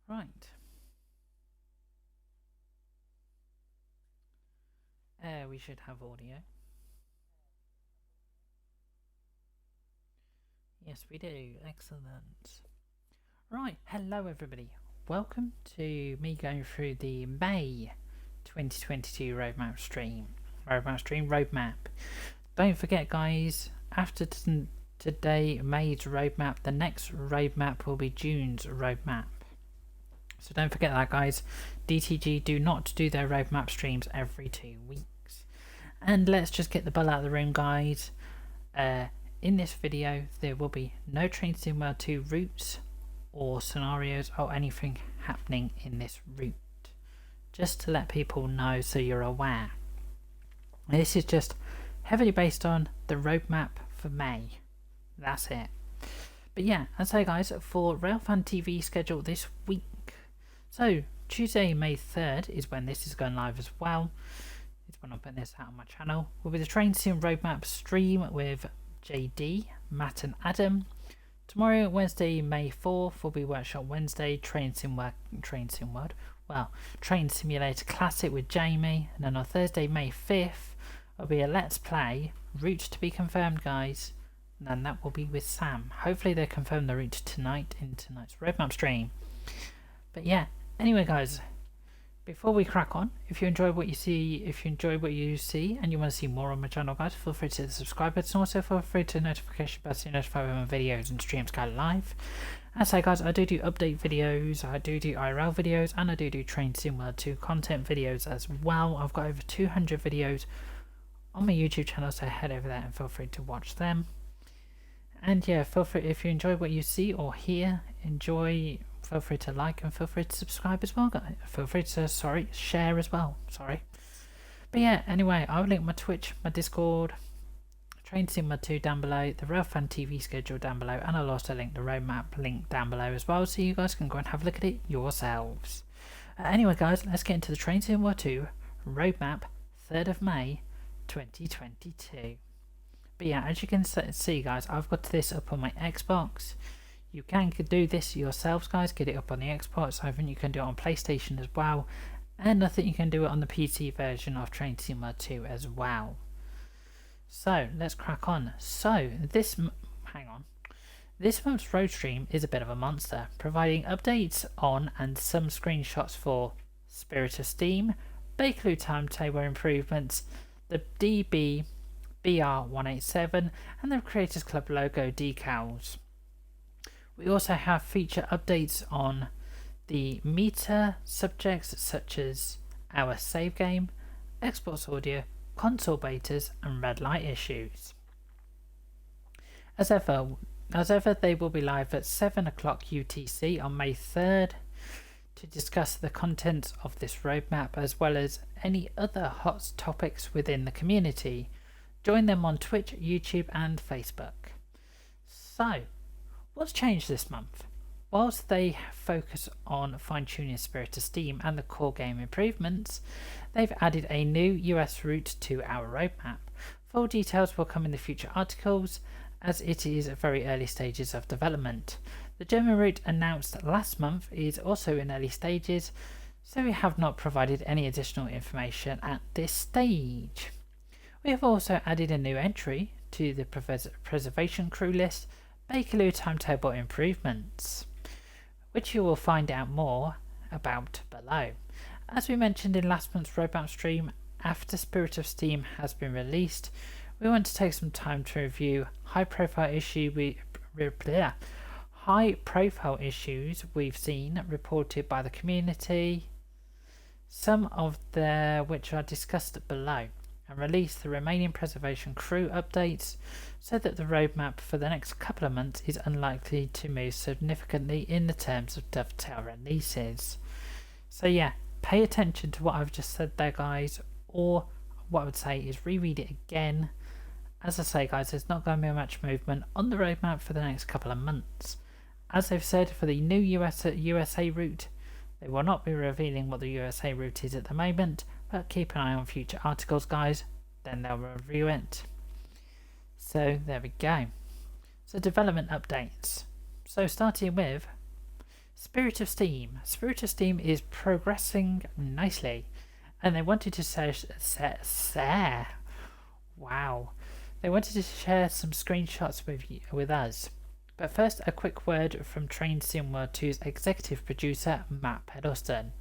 Right. We should have audio. Yes, we do. Excellent. Right. Hello, everybody. Welcome to me going through the May 2022 roadmap stream. Roadmap. Don't forget, guys, after today, May's roadmap, the next roadmap will be June's roadmap. So don't forget that, guys. DTG do not do their roadmap streams every 2 weeks. And let's just get the ball out of the room, guys. In this video, there will be no Train Sim World 2 routes or scenarios or anything happening in this route. Just to let people know so you're aware. This is just heavily based on the roadmap for May. That's it. But yeah, as I say, guys, for Railfan TV schedule this week. So Tuesday, May 3rd is when this is going live as well. It's when I put this out on my channel. Will be the Train Sim roadmap stream with JD, Matt and Adam. Tomorrow, Wednesday, May 4th, will be Workshop Wednesday, Train Simulator Classic with Jamie. And then on Thursday, May 5th, will be a Let's Play, route to be confirmed, guys. And then that will be with Sam. Hopefully they confirm the route tonight in tonight's roadmap stream. But yeah, anyway, guys, before we crack on, if you enjoy what you see, and you want to see more on my channel, guys, feel free to hit the subscribe button. Also, feel free to notification bell to notify when my videos and streams go live. As I say, guys, I do update videos, I do IRL videos, and I do Train Sim World 2 content videos as well. I've got over 200 videos on my YouTube channel, so head over there and feel free to watch them. And yeah, feel free, if you enjoy what you see or hear, feel free to like and feel free to subscribe as well, guys. Feel free to, share as well, But yeah, anyway, I will link my Twitch, my Discord, Train Sim World 2 down below, the Railfan TV schedule down below, and I'll also link the roadmap link down below as well, so you guys can go and have a look at it yourselves. Anyway, guys, let's get into the Train Sim World 2 roadmap, 3rd of May 2022. But yeah, as you can see, guys, I've got this up on my Xbox. You can do this yourselves, guys, get it up on the Xbox. I think you can do it on PlayStation as well. And I think you can do it on the PC version of Train Sim World 2 as well. So, let's crack on. So, this month's road stream is a bit of a monster, providing updates on and some screenshots for Spirit of Steam, Bakerloo Timetable improvements, the Dbbl 187, and the Creators Club logo decals. We also have feature updates on the meta subjects such as our save game, Xbox audio, console betas, and red light issues. As ever, they will be live at 7 o'clock UTC on May 3rd to discuss the contents of this roadmap as well as any other hot topics within the community. Join them on Twitch, YouTube, and Facebook. So, what's changed this month? Whilst they focus on fine-tuning Spirit of Steam and the core game improvements, they've added a new US route to our roadmap. Full details will come in the future articles, as it is at very early stages of development. The German route announced last month is also in early stages, so we have not provided any additional information at this stage. We have also added a new entry to the preservation crew list, Bakerloo Timetable improvements, which you will find out more about below. As we mentioned in last month's roadmap stream, after Spirit of Steam has been released, we want to take some time to review high-profile issues we've seen reported by the community, some of which are discussed below, and release the remaining preservation crew updates so that the roadmap for the next couple of months is unlikely to move significantly in the terms of dovetail releases. So yeah, pay attention to what I've just said there, guys, or what I would say is reread it again. As I say, guys, there's not going to be much movement on the roadmap for the next couple of months. As they've said, for the new USA route, they will not be revealing what the USA route is at the moment, but keep an eye on future articles, guys, then they'll review it. So there we go. So development updates. So starting with Spirit of Steam. Spirit of Steam is progressing nicely, and they wanted to They wanted to share some screenshots with us. But first, a quick word from Train Sim World 2's executive producer, Matt Pedleston.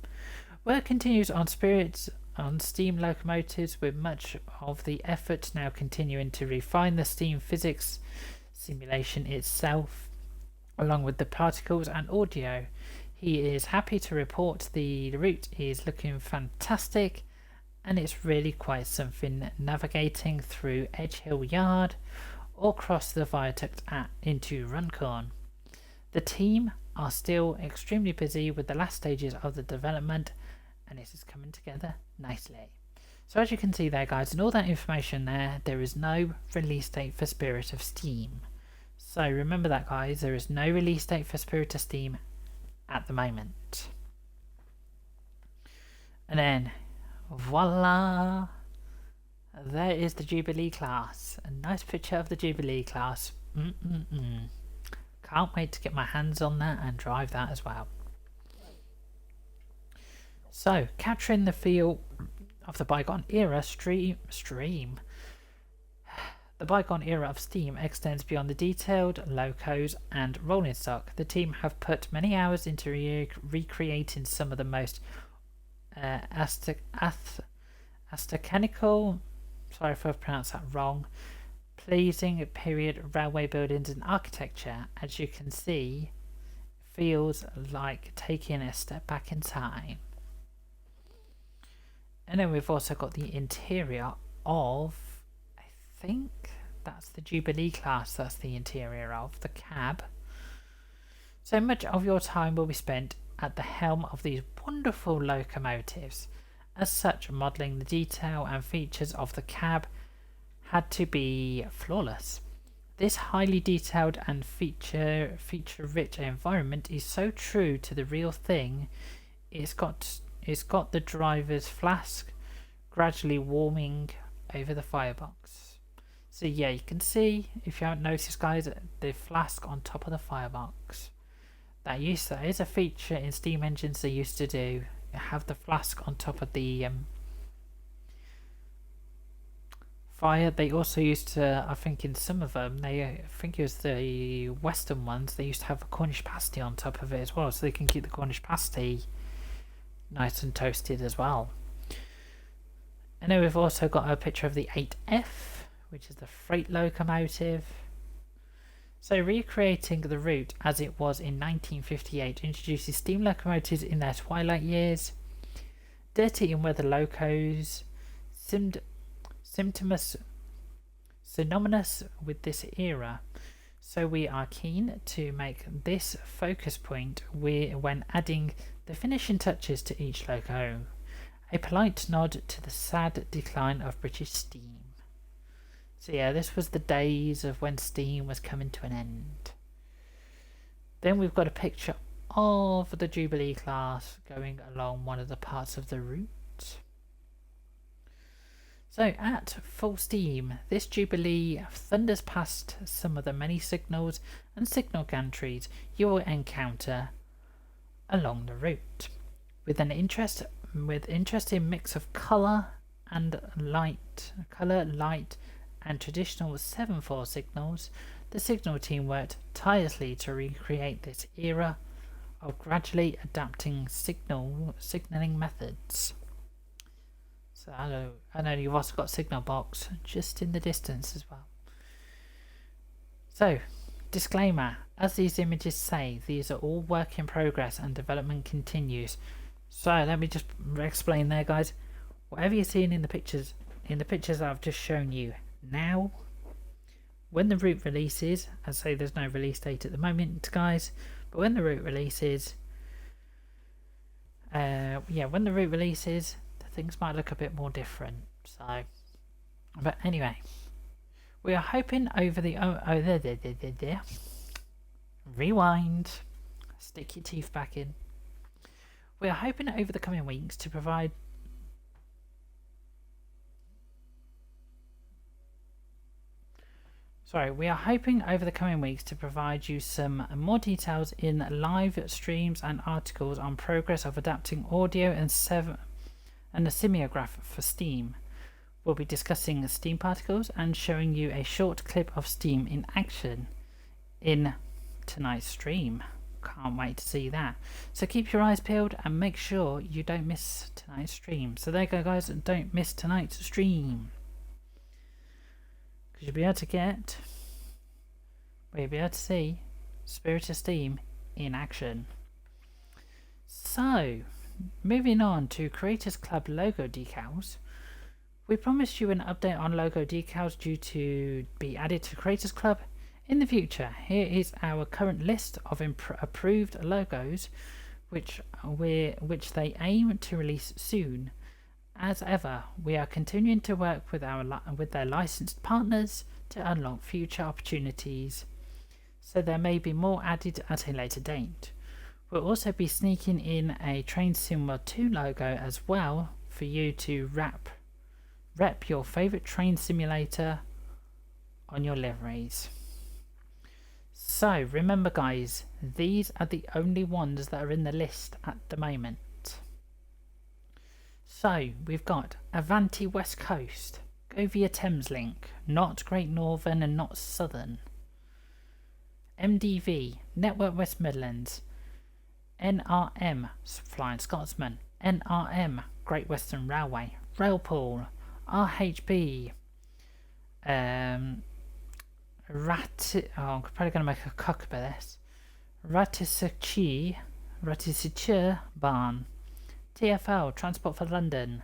Work continues on Steam Locomotives, with much of the effort now continuing to refine the Steam physics simulation itself, along with the particles and audio. He is happy to report the route is looking fantastic, and it's really quite something navigating through Edge Hill Yard or across the viaduct into Runcorn. The team are still extremely busy with the last stages of the development, and it is coming together nicely. So as you can see there, guys, and all that information there is no release date for Spirit of Steam. So remember that, guys, there is no release date for Spirit of Steam at the moment. And then voila, there is the Jubilee class. A nice picture of the Jubilee class. Can't wait to get my hands on that and drive that as well. So, capturing the feel of the bygone era stream. The bygone era of Steam extends beyond the detailed locos and rolling stock. The team have put many hours into recreating some of the most astronomical, sorry if I've pronounced that wrong, pleasing period railway buildings and architecture. As you can see, feels like taking a step back in time. And then we've also got the interior of, I think that's the Jubilee class, that's the interior of the cab. So much of your time will be spent at the helm of these wonderful locomotives. As such, modelling the detail and features of the cab had to be flawless. This highly detailed and feature-rich environment is so true to the real thing. It's got the driver's flask gradually warming over the firebox. So yeah, you can see, if you haven't noticed, guys, the flask on top of the firebox. That is a feature in steam engines they used to do. Have the flask on top of the fire. They also used to, I think in some of them, I think it was the Western ones, they used to have a Cornish pasty on top of it as well, so they can keep the Cornish pasty nice and toasted as well. And then we've also got a picture of the 8F, which is the freight locomotive. So recreating the route as it was in 1958 introduces steam locomotives in their twilight years. Dirty in weather locos, synonymous with this era. So we are keen to make this focus point when adding the finishing touches to each loco. A polite nod to the sad decline of British steam. So yeah, this was the days of when steam was coming to an end. Then we've got a picture of the Jubilee class going along one of the parts of the route. So at full steam, this Jubilee thunders past some of the many signals and signal gantries you will encounter along the route. With an interesting mix of colour, light, and traditional 7/4 signals, the signal team worked tirelessly to recreate this era of gradually adapting signalling methods. So I know you've also got signal box just in the distance as well. So, disclaimer, as these images say, these are all work in progress and development continues. So let me just explain there, guys. Whatever you're seeing in the pictures I've just shown you now, when the route releases, I say there's no release date at the moment, guys, but when the route releases, things might look a bit more different. So, but anyway, we are hoping over the rewind, stick your teeth back in. We are hoping over the coming weeks to provide We are hoping over the coming weeks to provide you some more details in live streams and articles on progress of adapting audio and a simulgraph for Steam. We'll be discussing Steam particles and showing you a short clip of Steam in action in tonight's stream. Can't wait to see that. So keep your eyes peeled and make sure you don't miss tonight's stream. So there you go, guys, don't miss tonight's stream. Because you'll be able to see Spirit of Steam in action. So, moving on to Creators Club logo decals. We promised you an update on logo decals due to be added to Creators Club in the future. Here is our current list of approved logos, which they aim to release soon. As ever, we are continuing to work with their licensed partners to unlock future opportunities, so there may be more added at a later date. We'll also be sneaking in a Train Sim World 2 logo as well for you to rep your favourite train simulator on your liveries. So remember, guys, these are the only ones that are in the list at the moment. So we've got Avanti West Coast, go via Thameslink, not Great Northern and not Southern. MDV, Network West Midlands. NRM, Flying Scotsman. NRM, Great Western Railway. Railpool. RHB. I'm probably going to make a cock about this. Ratisichir Barn. TfL, Transport for London.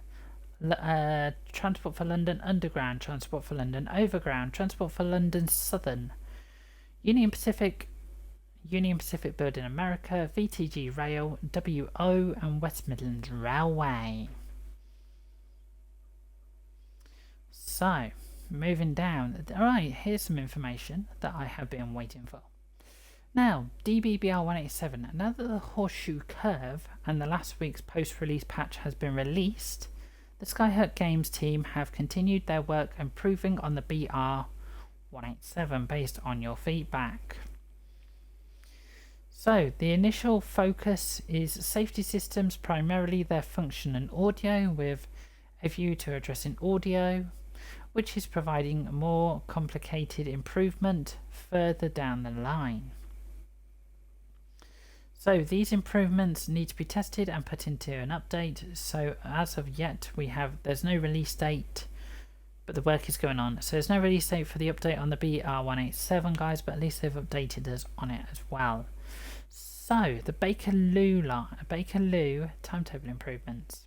Transport for London Underground. Transport for London Overground. Transport for London Southern. Union Pacific Building America. VTG Rail. WO and West Midlands Railway. So, moving down. Alright, here's some information that I have been waiting for. Now, Dbbl 187, now that the Horseshoe Curve and the last week's post-release patch has been released, the Skyhook Games team have continued their work improving on the BR 187 based on your feedback. So, the initial focus is safety systems, primarily their function and audio, with a view to addressing audio, which is providing more complicated improvement further down the line. So these improvements need to be tested and put into an update. So as of yet, there's no release date, but the work is going on. So there's no release date for the update on the BR187, guys, but at least they've updated us on it as well. So the Bakerloo timetable improvements.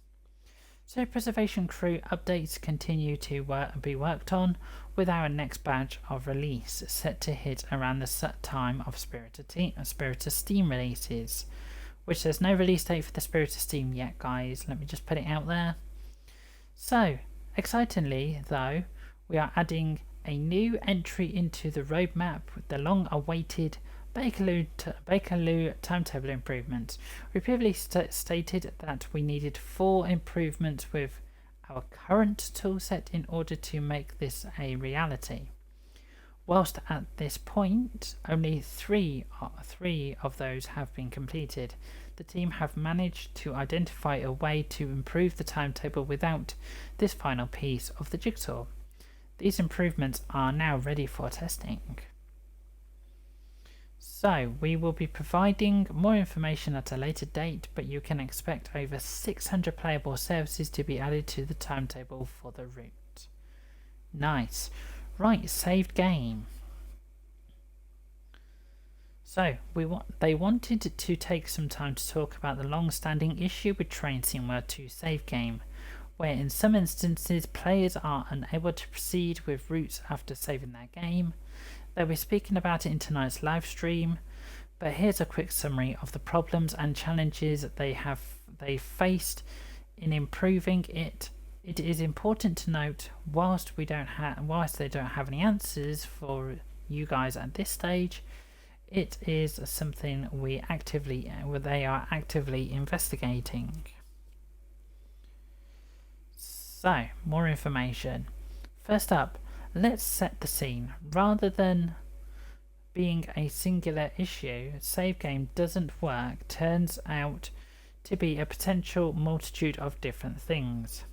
So preservation crew updates continue to be worked on, with our next batch of release set to hit around the set time of Spirit of Steam releases, which there's no release date for the Spirit of Steam yet, guys. Let me just put it out there. So, excitingly though, we are adding a new entry into the roadmap with the long-awaited Bakerloo timetable improvements. We previously stated that we needed 4 improvements with our current toolset in order to make this a reality. Whilst at this point only 3 of those have been completed, the team have managed to identify a way to improve the timetable without this final piece of the jigsaw. These improvements are now ready for testing. So we will be providing more information at a later date, but you can expect over 600 playable services to be added to the timetable for the route. Nice. Right, saved game. So they wanted to take some time to talk about the long-standing issue with Train Sim World 2 save game, where in some instances players are unable to proceed with routes after saving their game. They'll be speaking about it in tonight's live stream, but here's a quick summary of the problems and challenges they faced in improving it. It is important to note, whilst they don't have any answers for you guys at this stage, it is something they are actively investigating. So, more information. First up, Let's set the scene. Rather than being a singular issue, save game doesn't work turns out to be a potential multitude of different things.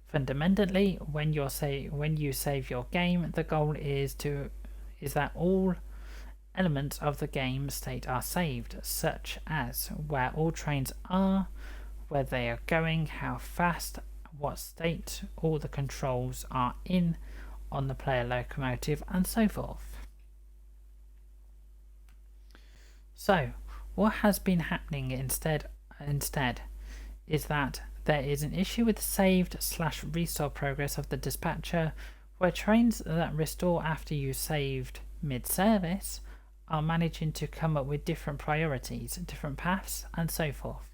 Fundamentally, when you save your game, the goal is that all elements of the game state are saved, such as where all trains are, where they are going, how fast, what state all the controls are in on the player locomotive, and so forth. So, what has been happening instead is that there is an issue with saved/restore progress of the dispatcher, where trains that restore after you saved mid-service are managing to come up with different priorities, different paths, and so forth.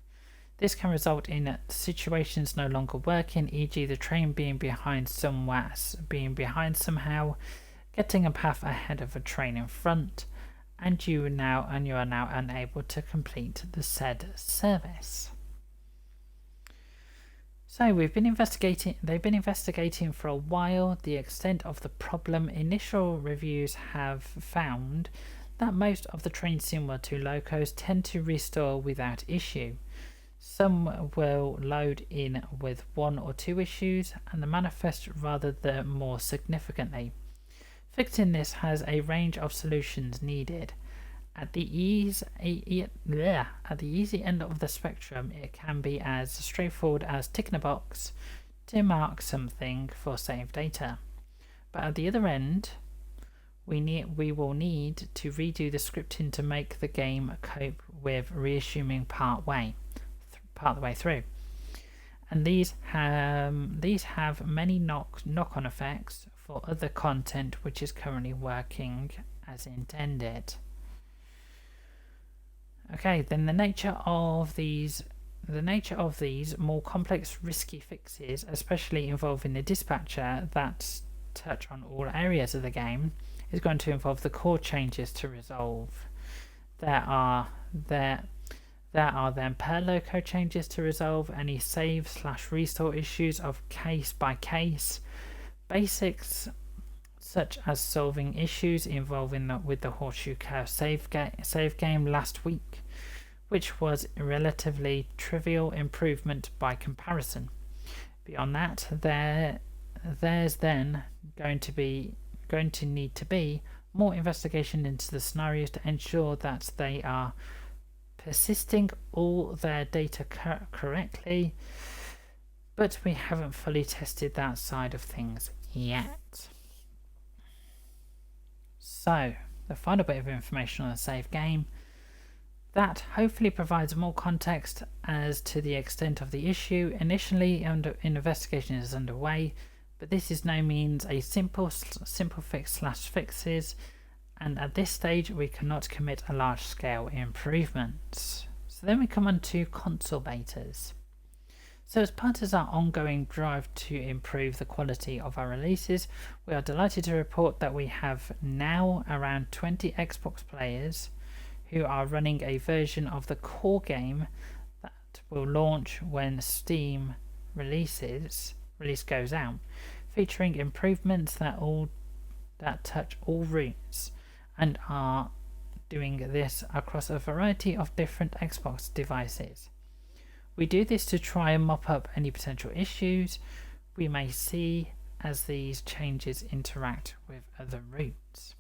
This can result in situations no longer working, e.g. the train being behind somehow, getting a path ahead of a train in front, and you are now unable to complete the said service. So they've been investigating for a while the extent of the problem. Initial reviews have found that most of the train Sim 2 locos tend to restore without issue. Some will load in with 1 or 2 issues, and the manifest rather the more significantly. Fixing this has a range of solutions needed. At the easy end of the spectrum, it can be as straightforward as ticking a box to mark something for saved data. But at the other end, we will need to redo the scripting to make the game cope with reassuming part the way through. And these have many knock-on effects for other content which is currently working as intended. Okay, then the nature of these more complex, risky fixes, especially involving the dispatcher that touch on all areas of the game, is going to involve the core changes to resolve. There are then per loco changes to resolve any save/restore issues of case by case. Basics such as solving issues involving with the Horseshoe Curve save game last week, which was a relatively trivial improvement by comparison. Beyond that, there's then going to need to be more investigation into the scenarios to ensure that they are persisting all their data correctly, but we haven't fully tested that side of things yet. So, the final bit of information on the save game that hopefully provides more context as to the extent of the issue. Initially, investigation is underway, but this is no means a simple fix/fixes, and at this stage we cannot commit a large-scale improvements. So then we come on to console betas. So as part of our ongoing drive to improve the quality of our releases, we are delighted to report that we have now around 20 Xbox players who are running a version of the core game that will launch when Steam release goes out, featuring improvements that touch all routes, and are doing this across a variety of different Xbox devices. We do this to try and mop up any potential issues we may see as these changes interact with other routes.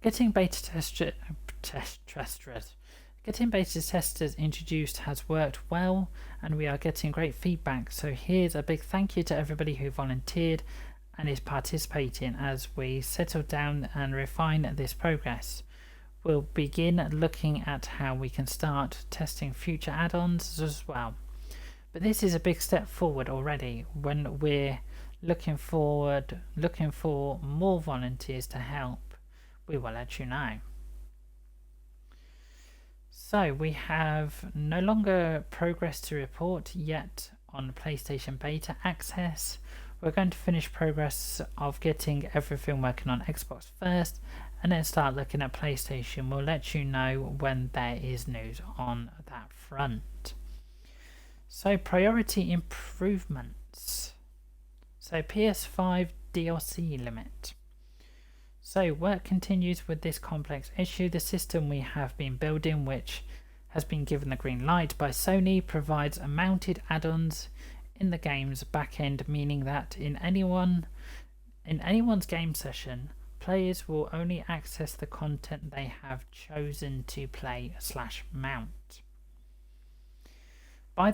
Getting beta testers introduced has worked well, and we are getting great feedback, so here's a big thank you to everybody who volunteered and is participating as we settle down and refine this progress. We'll begin looking at how we can start testing future add-ons as well. But this is a big step forward already. When we're looking for more volunteers to help, we will let you know. So we have no longer progress to report yet on PlayStation Beta access. We're going to finish progress of getting everything working on Xbox first, and then start looking at PlayStation. We'll let you know when there is news on that front. So priority improvements. So Ps5 Dlc Limit. So work continues with this complex issue. The system we have been building, which has been given the green light by Sony, provides mounted add-ons in the game's backend, meaning that in anyone's game session, players will only access the content they have chosen to play/mount. By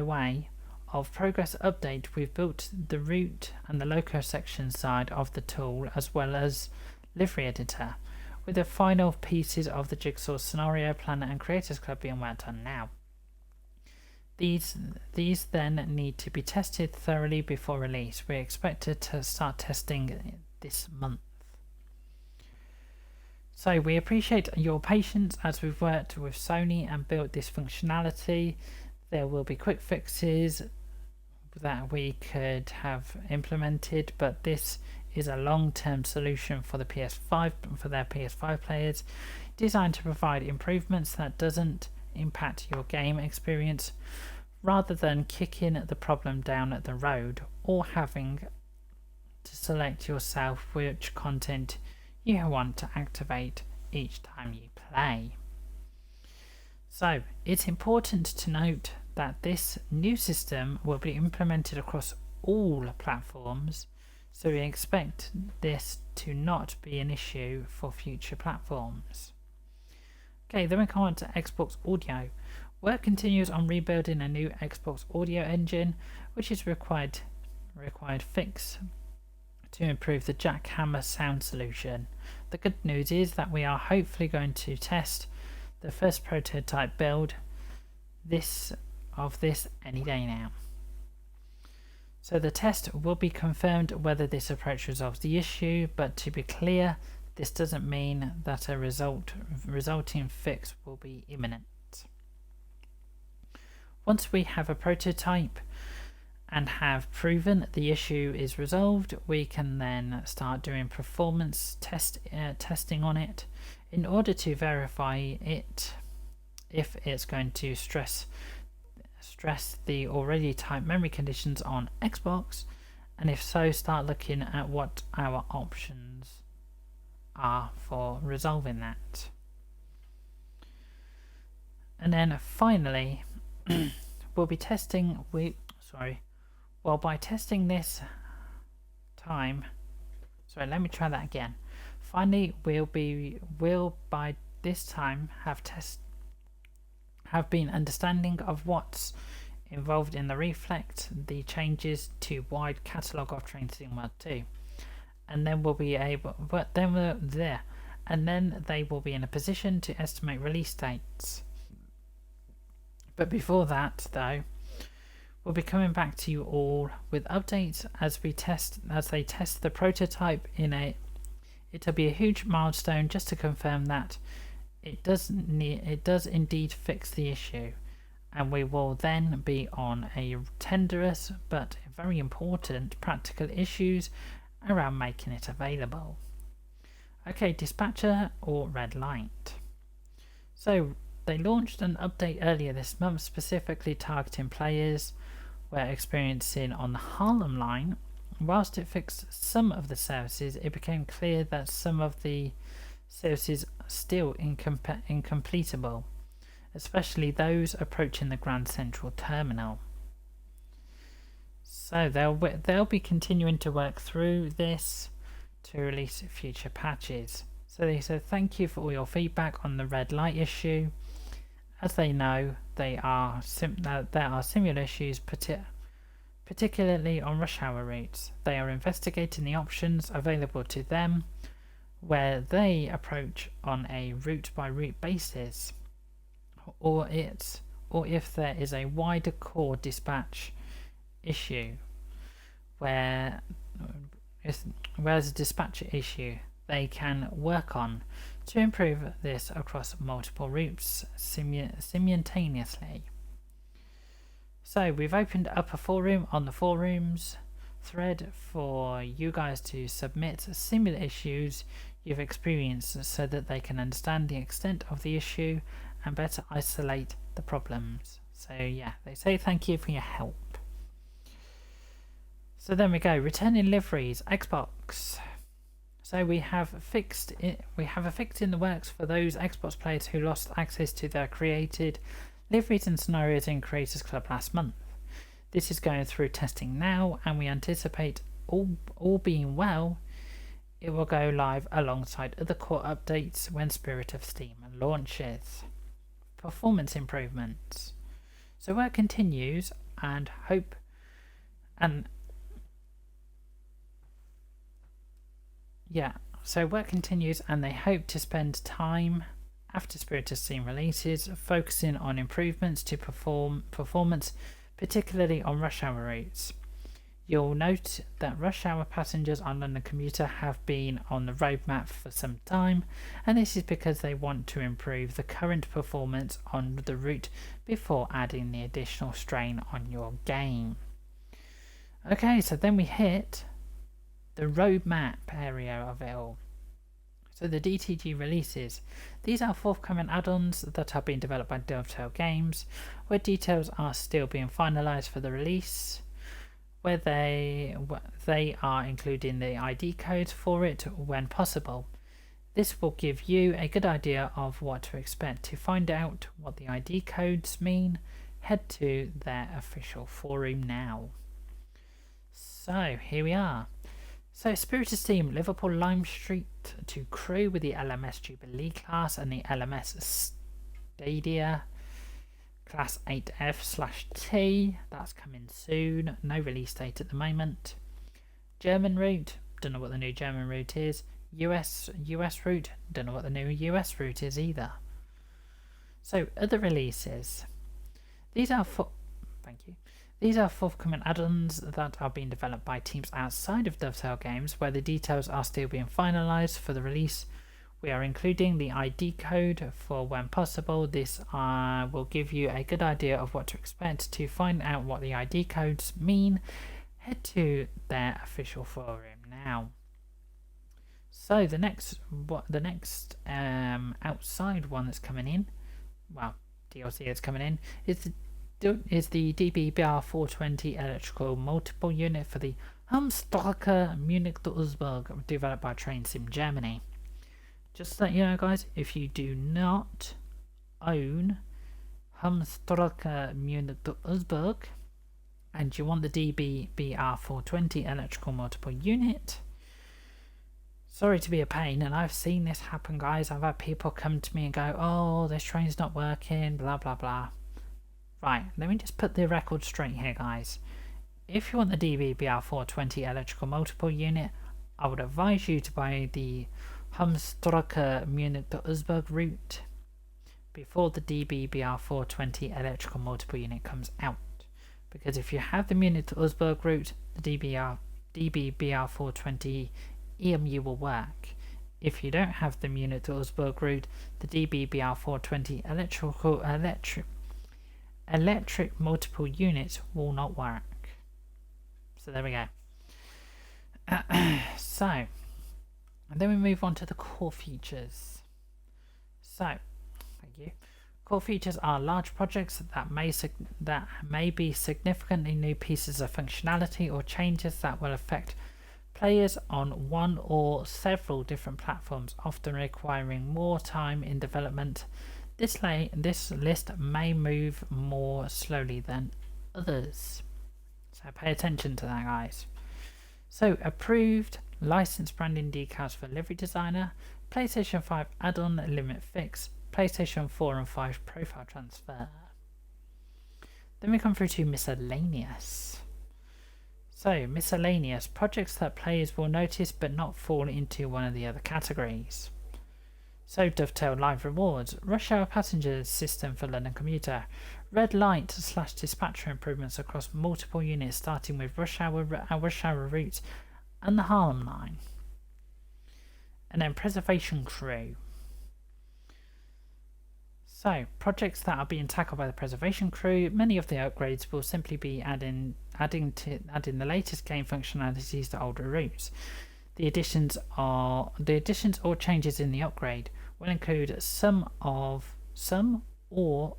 way of progress update, we've built the route and the loco section side of the tool, as well as livery editor, with the final pieces of the jigsaw scenario planner and creators club being worked on now. These then need to be tested thoroughly before release. We're expected to start testing this month. So we appreciate your patience as we've worked with Sony and built this functionality. There will be quick fixes that we could have implemented, but this is a long-term solution for the PS5, for their PS5 players, designed to provide improvements that doesn't impact your game experience, rather than kicking the problem down the road or having to select yourself which content you want to activate each time you play. So it's important to note that this new system will be implemented across all platforms, so we expect this to not be an issue for future platforms. Okay, then we come on to Xbox Audio. Work continues on rebuilding a new Xbox audio engine, which is required fix to improve the jackhammer sound solution. The good news is that we are hopefully going to test the first prototype build of this any day now. So the test will be confirmed whether this approach resolves the issue, but to be clear, this doesn't mean that a resulting fix will be imminent. Once we have a prototype and have proven the issue is resolved, we can then start doing performance testing on it in order to verify it if it's going to stress the already tight memory conditions on Xbox, and if so, start looking at what our options are for resolving that. And then finally, we'll be testing by testing this time, let me try that again. Finally, we'll by this time have been understanding of what's involved in the reflect, the changes to wide catalogue of Train Sim World 2, and then we'll be able, and then they will be in a position to estimate release dates. But before that, though, we'll be coming back to you all with updates as they test the prototype in a. It'll be a huge milestone just to confirm that it does indeed fix the issue, and we will then be on a tenderous but very important practical issues around making it available. Okay, dispatcher or red light. So they launched an update earlier this month specifically targeting players were experiencing on the Harlem line. Whilst it fixed some of the services, it became clear that some of the services are still incompletable, especially those approaching the Grand Central Terminal. So they'll be continuing to work through this to release future patches. So they said thank you for all your feedback on the red light issue. As they know, there are similar issues, particularly on rush hour routes. They are investigating the options available to them, where they approach on a route by route basis, or if there is a wider core dispatch issue, whereas a dispatcher issue they can work on to improve this across multiple routes simultaneously. So we've opened up a forum on the forums thread for you guys to submit similar issues you've experienced so that they can understand the extent of the issue and better isolate the problems. So yeah, they say thank you for your help. So then we go, returning liveries, Xbox. So we have a fix in the works for those Xbox players who lost access to their created liveries and scenarios in Creators Club last month. This is going through testing now, and we anticipate, all being well, it will go live alongside other core updates when Spirit of Steam launches. Performance improvements. So work continues and work continues, and they hope to spend time after Spirit of Steam releases focusing on improvements to performance, particularly on rush hour routes. You'll note that rush hour passengers on London Commuter have been on the roadmap for some time, and this is because they want to improve the current performance on the route before adding the additional strain on your game. Okay, so then we hit the roadmap area of it all. So the DTG releases. These are forthcoming add-ons that are being developed by Dovetail Games, where details are still being finalised for the release, where they are including the ID codes for it when possible. This will give you a good idea of what to expect. To find out what the ID codes mean, head to their official forum now. So here we are. So Spirit of Steam, Liverpool Lime Street to crew with the LMS Dbbl class and the LMS Stadia Class 8F/T. That's coming soon. No release date at the moment. German route. Don't know what the new German route is. US route. Don't know what the new US route is either. So other releases. These are forthcoming add-ons that are being developed by teams outside of Dovetail Games, where the details are still being finalised for the release. We are including the ID code for when possible. This will give you a good idea of what to expect. To find out what the ID codes mean, head to their official forum now. So the next outside one that's coming in, well, DLC that's coming in, is the Dbbl 420 electrical multiple unit for the Humstrecke Munich to Usburg, developed by Train Sim Germany. Just to let you know, guys, if you do not own Humstrecke Munich to Usburg and you want the Dbbl 420 electrical multiple unit, sorry to be a pain, and I've seen this happen, guys. I've had people come to me and go, oh, this train's not working, blah blah blah. Right, let me just put the record straight here, guys. If you want the Dbbl 420 electrical multiple unit, I would advise you to buy the Humstrecke Munich to Usburg route before the Dbbl 420 electrical multiple unit comes out. Because if you have the Munich to Usburg route, the Dbbl 420 EMU will work. If you don't have the Munich to Usburg route, the Dbbl 420 electric multiple units will not work. So there we go. So, and then we move on to the core features. So, thank you. Core features are large projects that may be significantly new pieces of functionality or changes that will affect players on one or several different platforms, often requiring more time in development. This list may move more slowly than others, so pay attention to that, guys. So approved licensed branding decals for Livery Designer, PlayStation 5 add-on limit fix, PlayStation 4 and 5 profile transfer. Then we come through to Miscellaneous. So Miscellaneous, projects that players will notice but not fall into one of the other categories. So Dovetail Live Rewards, Rush Hour Passengers System for London Commuter, Red Light / Dispatcher improvements across multiple units starting with Rush Hour routes and the Harlem line. And then Preservation Crew. So, projects that are being tackled by the Preservation Crew, many of the upgrades will simply be adding the latest game functionalities to older routes. The additions or changes in the upgrade will include some or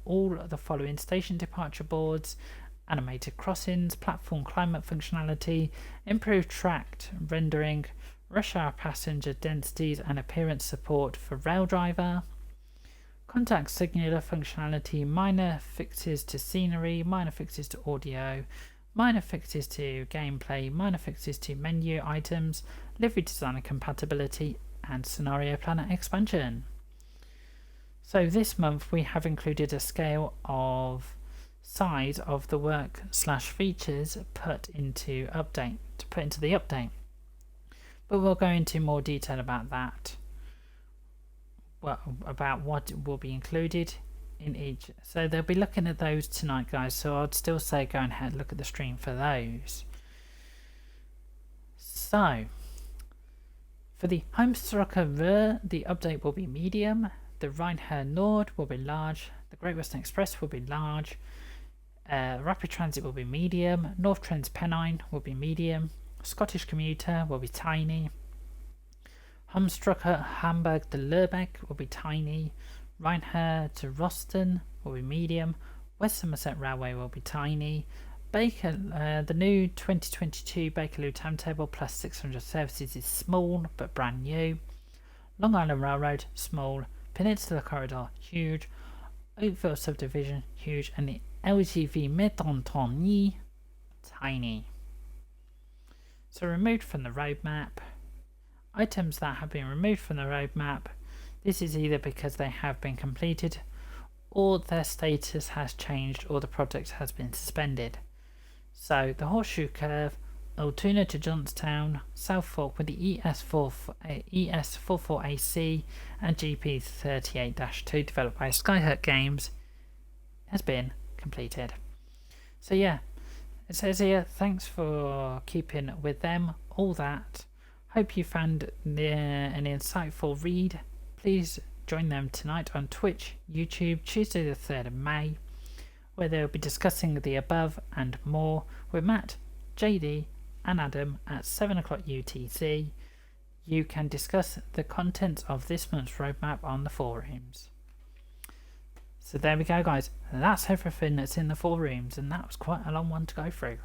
all of the following station departure boards animated crossings, platform climate functionality, improved tracked rendering, rush hour passenger densities and appearance support for rail driver, contact signaler functionality, minor fixes to scenery, minor fixes to audio, minor fixes to gameplay, minor fixes to menu items, livery designer compatibility, and scenario planner expansion. So this month we have included a scale of size of the work / features put into the update. But we'll go into more detail about that. Well, about what will be included in each. So they'll be looking at those tonight, guys. So I'd still say go ahead and look at the stream for those. So for the Heimstrasse, the update will be medium. The Rhein-Her Nord will be large. The Great Western Express will be large. Rapid Transit will be medium. North Trans-Pennine will be medium. Scottish Commuter will be tiny. Heimstrasse Hamburg to Lübeck will be tiny. Rhein-Her to Rosten will be medium. West Somerset Railway will be tiny. The new 2022 Bakerloo Timetable plus 600 services is small but brand new. Long Island Railroad, small. Peninsula Corridor, huge. Oakville Subdivision, huge. And the LGV Métronton, tiny. So removed from the roadmap. Items that have been removed from the roadmap, this is either because they have been completed or their status has changed or the project has been suspended. So the Horseshoe Curve, Altoona to Johnstown, South Fork with the ES44AC and GP38-2 developed by Skyhut Games has been completed. So yeah, it says here, thanks for keeping with them, all that. Hope you found an insightful read. Please join them tonight on Twitch, YouTube, Tuesday the 3rd of May, where they'll be discussing the above and more with Matt, JD and Adam at 7 o'clock UTC. You can discuss the contents of this month's roadmap on the forums. So there we go, guys. That's everything that's in the forums, and that was quite a long one to go through.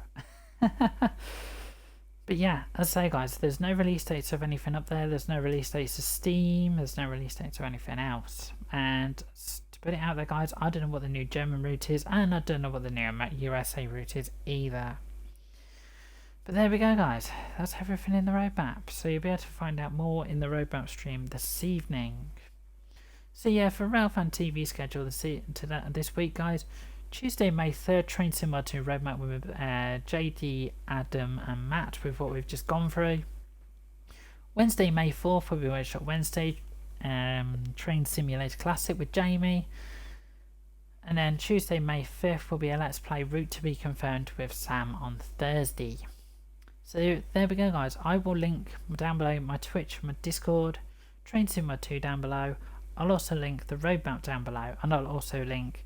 But yeah, as I say, guys, there's no release dates of anything up there. There's no release dates of Steam. There's no release dates of anything else. And to put it out there, guys, I don't know what the new German route is, and I don't know what the new USA route is either. But there we go, guys. That's everything in the roadmap. So you'll be able to find out more in the roadmap stream this evening. So yeah, for Railfan TV schedule this week, guys, Tuesday, May 3rd, Train Sim 2 roadmap with JD, Adam and Matt with what we've just gone through. Wednesday, May 4th will be Workshop Wednesday, Train Simulator Classic with Jamie. And then Tuesday, May 5th will be a Let's Play Route to be confirmed with Sam on Thursday. So there we go, guys. I will link down below my Twitch, my Discord, Train Sim 2 down below. I'll also link the roadmap down below, and I'll also link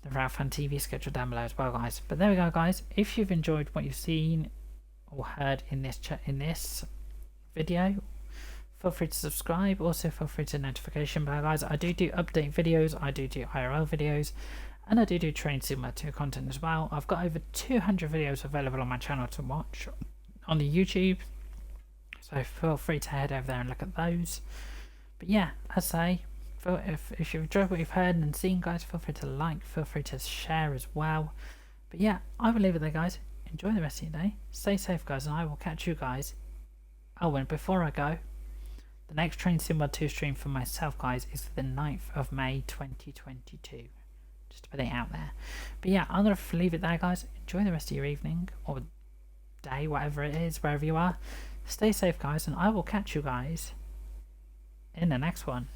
the Railfan TV schedule down below as well, guys. But there we go, guys. If you've enjoyed what you've seen or heard in this video, feel free to subscribe. Also feel free to notification bell, guys. I do update videos, I do IRL videos, and I do Train Sim 2 content as well. I've got over 200 videos available on my channel to watch on the YouTube, so feel free to head over there and look at those. But yeah, as I say, if you've enjoyed what you've heard and seen, guys, feel free to like, feel free to share as well. But yeah, I will leave it there, guys. Enjoy the rest of your day. Stay safe, guys, and I will catch you guys. Oh, and before I go, the next Train Sim 2 stream for myself, guys, is the 9th of May 2022. Just to put it out there. But yeah, I'm going to leave it there, guys. Enjoy the rest of your evening or day, whatever it is, wherever you are. Stay safe, guys, and I will catch you guys in the next one.